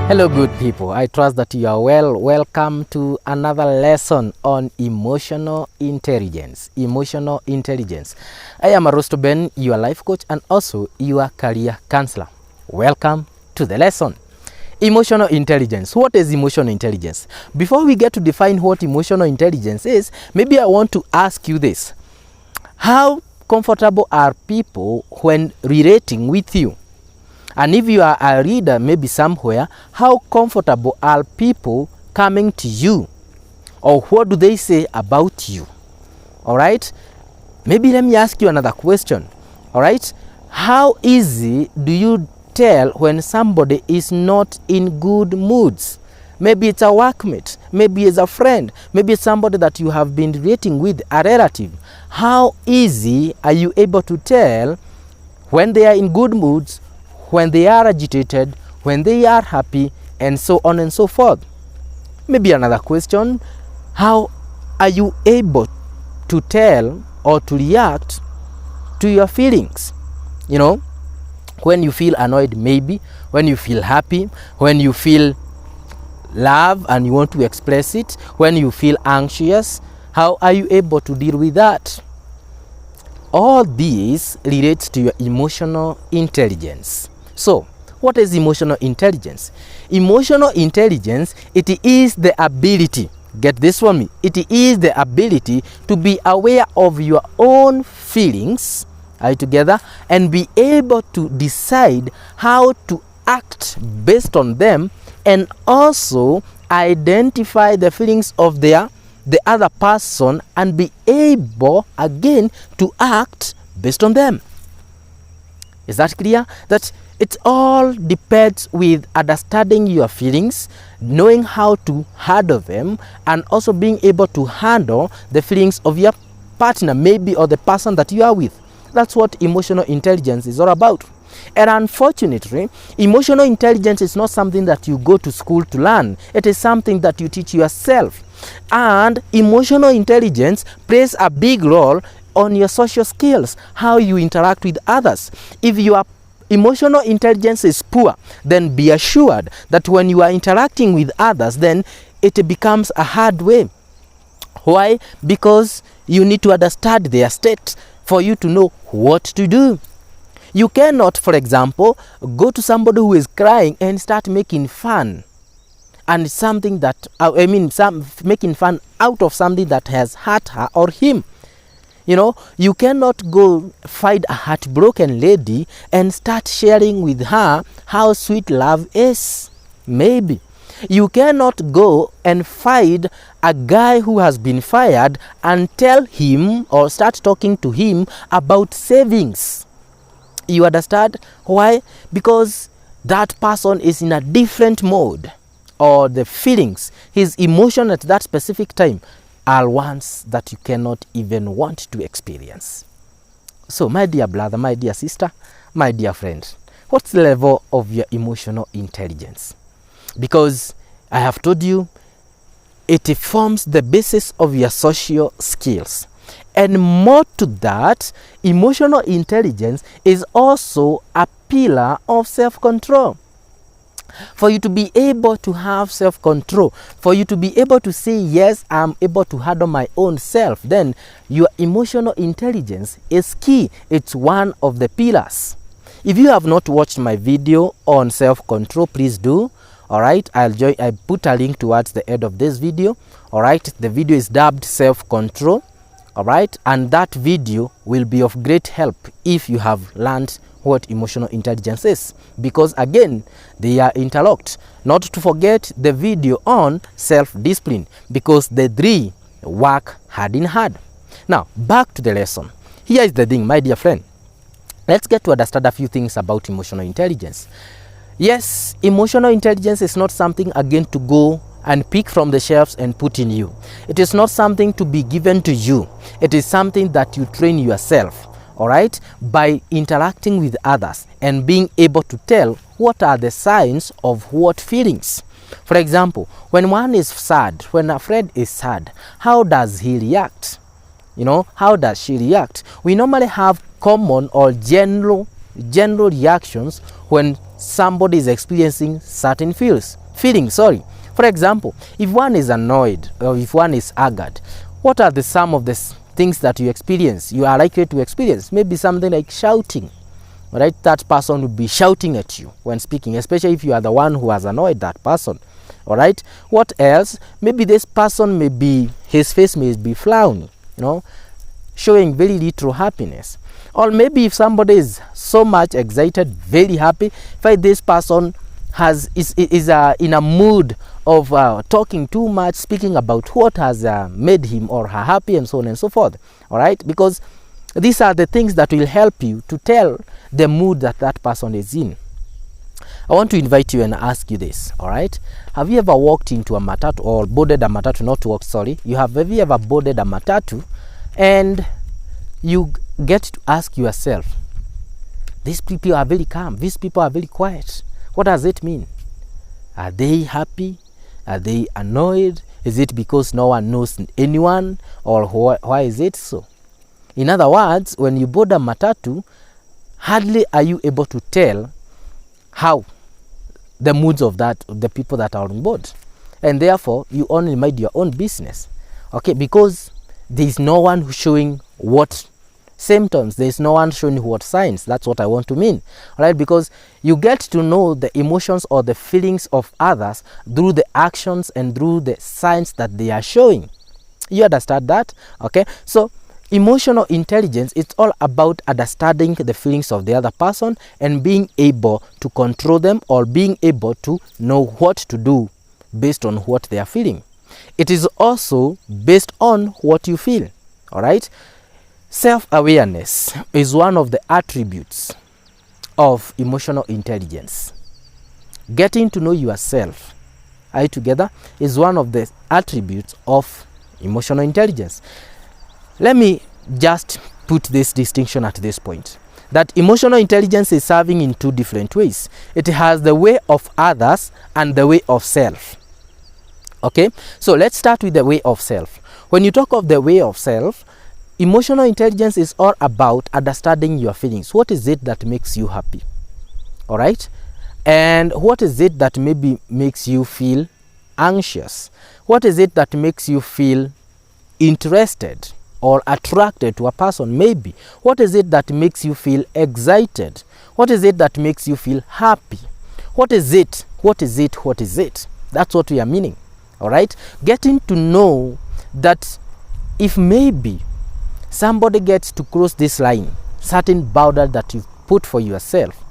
Hello good people, I trust that you are well. Welcome to another lesson on emotional intelligence. Emotional intelligence. I am Arosto Ben, your life coach and also your career counselor. Welcome to the lesson. Emotional intelligence. What is emotional intelligence? Before we get to define what emotional intelligence is, maybe I want to ask you this. How comfortable are people when relating with you? And if you are a reader, maybe somewhere, how comfortable are people coming to you? Or what do they say about you? All right? Maybe let me ask you another question. All right? How easy do you tell when somebody is not in good moods? Maybe it's a workmate, maybe it's a friend, maybe it's somebody that you have been relating with, a relative. How easy are you able to tell when they are in good moods, when they are agitated, when they are happy, and so on and so forth? Maybe another question, how are you able to tell or to react to your feelings? You know, when you feel annoyed, maybe, when you feel happy, when you feel love and you want to express it, when you feel anxious, how are you able to deal with that? All these relates to your emotional intelligence. So, what is emotional intelligence? Emotional intelligence, it is the ability, get this from me, it is the ability to be aware of your own feelings, are you together, and be able to decide how to act based on them, and also identify the feelings of the other person and be able again to act based on them. Is that clear? That it all depends with understanding your feelings, knowing how to handle them, and also being able to handle the feelings of your partner, maybe, or the person that you are with. That's what emotional intelligence is all about. And unfortunately, emotional intelligence is not something that you go to school to learn. It is something that you teach yourself. And emotional intelligence plays a big role on your social skills, how you interact with others. If your emotional intelligence is poor, then be assured that when you are interacting with others, then it becomes a hard way. Why? Because you need to understand their state for you to know what to do. You cannot, for example, go to somebody who is crying and start making fun. And something that, making fun out of something that has hurt her or him. You know, you cannot go find a heartbroken lady and start sharing with her how sweet love is. Maybe. You cannot go and find a guy who has been fired and tell him or start talking to him about savings. You understand? Why? Because that person is in a different mode, or the feelings, his emotion at that specific time are ones that you cannot even want to experience. So, my dear brother, my dear sister, my dear friend, what's the level of your emotional intelligence? Because I have told you, it forms the basis of your social skills. And more to that, emotional intelligence is also a pillar of self-control. For you to be able to have self-control, for you to be able to say, yes, I'm able to handle my own self, then your emotional intelligence is key. It's one of the pillars. If you have not watched my video on self-control, please do. All right, I put a link towards the end of this video. All right, the video is dubbed self-control. All right, and that video will be of great help if you have learned what emotional intelligence is, because again, they are interlocked. Not to forget the video on self-discipline, because the three work hand in hand. Now, back to the lesson. Here is the thing, my dear friend. Let's get to understand a few things about emotional intelligence. Yes, emotional intelligence is not something again to go and pick from the shelves and put in you. It is not something to be given to you. It is something that you train yourself, all right, by interacting with others and being able to tell what are the signs of what feelings. For example, when one is sad, when a friend is sad, how does he react? You know, how does she react? We normally have common or general reactions when somebody is experiencing certain feelings. For example, if one is annoyed or if one is angered, what are some of the things that you are likely to experience? Maybe something like shouting. All right, that person will be shouting at you when speaking, especially if you are the one who has annoyed that person. All right, what else? Maybe this person his face may be frowning, showing very little happiness. Or maybe if somebody is so much excited, very happy, if this person is in a mood of talking too much, speaking about what has made him or her happy, and so on and so forth. All right, because these are the things that will help you to tell the mood that person is in. I want to invite you and ask you this. All right, have you ever walked into a matatu or boarded a matatu? Not walked, sorry. Have you ever boarded a matatu and you get to ask yourself, these people are very calm, these people are very quiet. What does it mean? Are they happy? Are they annoyed? Is it because no one knows anyone, or why is it so? In other words, when you board a matatu, hardly are you able to tell how the moods of the people that are on board, and therefore you only mind your own business. Okay, because there is no one who's showing what symptoms, there is no one showing what signs. That's what I want to mean. All right, because you get to know the emotions or the feelings of others through the actions and through the signs that they are showing. You understand that? Okay, so emotional intelligence, it's all about understanding the feelings of the other person and being able to control them, or being able to know what to do based on what they are feeling. It is also based on what you feel. All right, self-awareness is one of the attributes of emotional intelligence. Getting to know yourself, are you together, is one of the attributes of emotional intelligence. Let me just put this distinction at this point, that emotional intelligence is serving in two different ways. It has the way of others and the way of self. Okay, so let's start with the way of self. When you talk of the way of self, emotional intelligence is all about understanding your feelings. What is it that makes you happy? All right, and what is it that maybe makes you feel anxious? What is it that makes you feel interested or attracted to a person? Maybe what is it that makes you feel excited? What is it that makes you feel happy? What is it? That's what we are meaning. All right, getting to know that if maybe somebody gets to cross this line, certain boundary that you've put for yourself,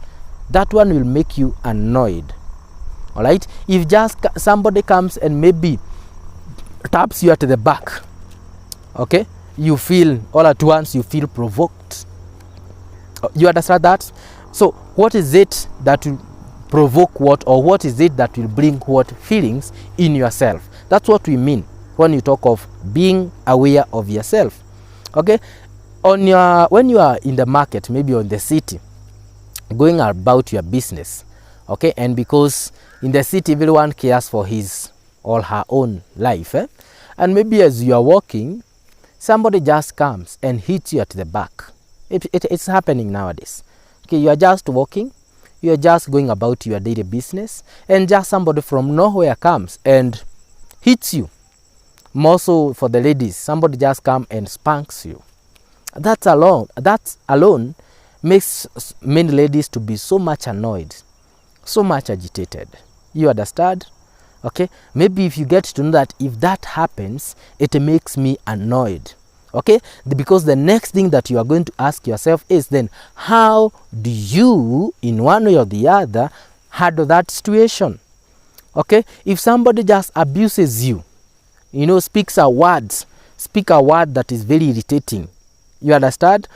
that one will make you annoyed. All right, if just somebody comes and maybe taps you at the back, okay, you feel all at once, you feel provoked. You understand that? So what is it that will provoke what, or what is it that will bring what feelings in yourself? That's what we mean when you talk of being aware of yourself. Okay, when you are in the market, maybe on the city, going about your business, okay, and because in the city everyone cares for his or her own life, and maybe as you are walking, somebody just comes and hits you at the back. It's happening nowadays. Okay, you are just walking, you are just going about your daily business, and just somebody from nowhere comes and hits you. More so for the ladies, somebody just come and spanks you. That alone makes many ladies to be so much annoyed, so much agitated. You understand? Okay, maybe if you get to know that if that happens, it makes me annoyed. Okay, because the next thing that you are going to ask yourself is then, how do you, in one way or the other, handle that situation? Okay, if somebody just abuses you, speaks a word that is very irritating, you understand?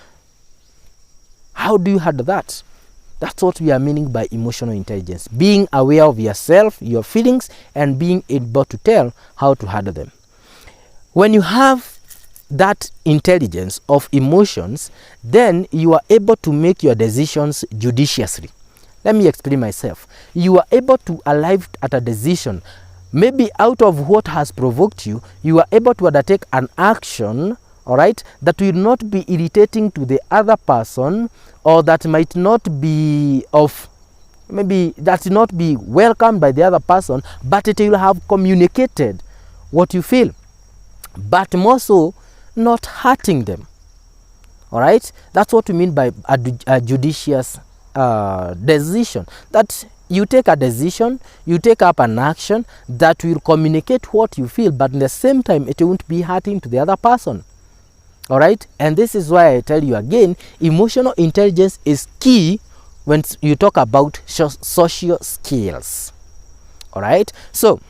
How do you handle that? That's what we are meaning by emotional intelligence. Being aware of yourself, your feelings, and being able to tell how to handle them. When you have that intelligence of emotions, then you are able to make your decisions judiciously. Let me explain myself. You are able to arrive at a decision. Maybe out of what has provoked you, you are able to undertake an action, all right, that will not be irritating to the other person, or that might not be of maybe that will not be welcomed by the other person, but it will have communicated what you feel, but more so not hurting them. All right, that's what we mean by a judicious decision, that you take a decision, you take up an action that will communicate what you feel, but at the same time it won't be hurting to the other person. All right, and this is why I tell you again, emotional intelligence is key when you talk about social skills. All right, so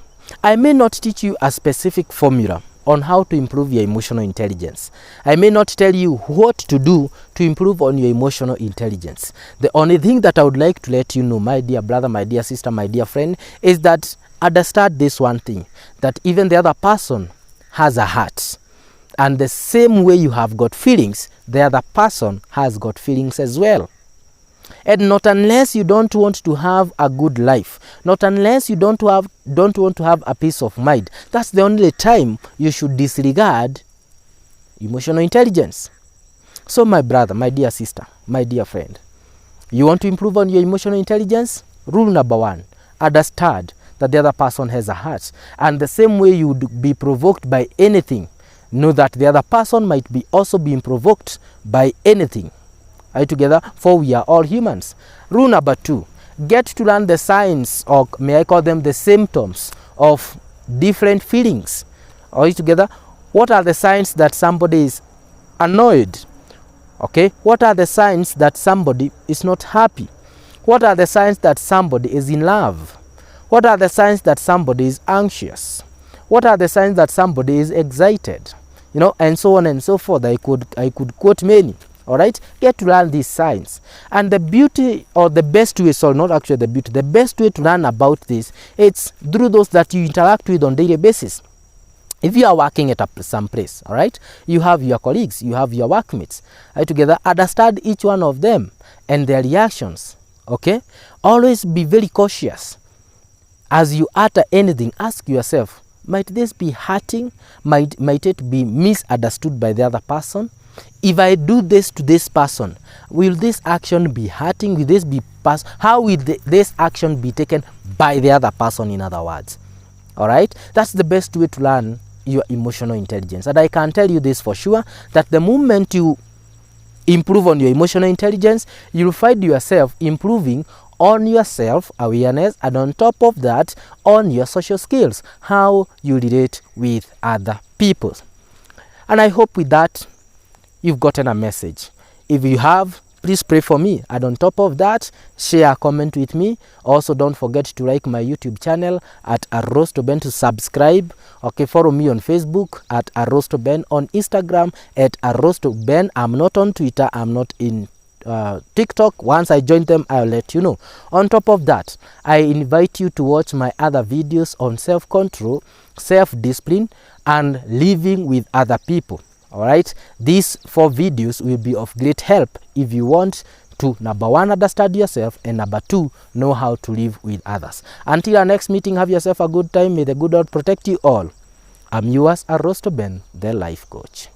I may not teach you a specific formula on how to improve your emotional intelligence. I may not tell you what to do to improve on your emotional intelligence. The only thing that I would like to let you know, my dear brother, my dear sister, my dear friend, is that understand this one thing, that even the other person has a heart. And the same way you have got feelings, the other person has got feelings as well. And not unless you don't want to have a good life, not unless you don't want to have a peace of mind, that's the only time you should disregard emotional intelligence. So my brother, my dear sister, my dear friend, you want to improve on your emotional intelligence? Rule number 1, understand that the other person has a heart. And the same way you would be provoked by anything, know that the other person might be also being provoked by anything. Are you together? For we are all humans. Rule number 2, get to learn the signs, or may I call them the symptoms of different feelings. Are you together? What are the signs that somebody is annoyed? Okay, what are the signs that somebody is not happy? What are the signs that somebody is in love? What are the signs that somebody is anxious? What are the signs that somebody is excited? You know, and so on and so forth. I could quote many. All right, get to learn these signs. And the beauty, or the best way, so not actually the beauty, the best way to learn about this, it's through those that you interact with on daily basis. If you are working at some place, all right, you have your colleagues, you have your workmates, right, together, understand each one of them and their reactions. Okay, always be very cautious as you utter anything. Ask yourself, might this be hurting? Might it be misunderstood by the other person? If I do this to this person, will this action be hurting? Will this be how will this action be taken by the other person, in other words? All right, that's the best way to learn your emotional intelligence. And I can tell you this for sure, that the moment you improve on your emotional intelligence, you'll find yourself improving on your self-awareness, and on top of that, on your social skills, how you relate with other people. And I hope with that you've gotten a message. If you have, please pray for me. And on top of that, share a comment with me. Also, don't forget to like my YouTube channel at Arostoben, to subscribe. Okay, follow me on Facebook at Arostoben, on Instagram at Arostoben. I'm not on Twitter. I'm not in TikTok. Once I join them, I'll let you know. On top of that, I invite you to watch my other videos on self-control, self-discipline, and living with other people. All right, these 4 videos will be of great help if you want to, number 1, understand yourself, and number 2, know how to live with others. Until our next meeting, have yourself a good time. May the good Lord protect you all. I'm yours, Arostoben, the life coach.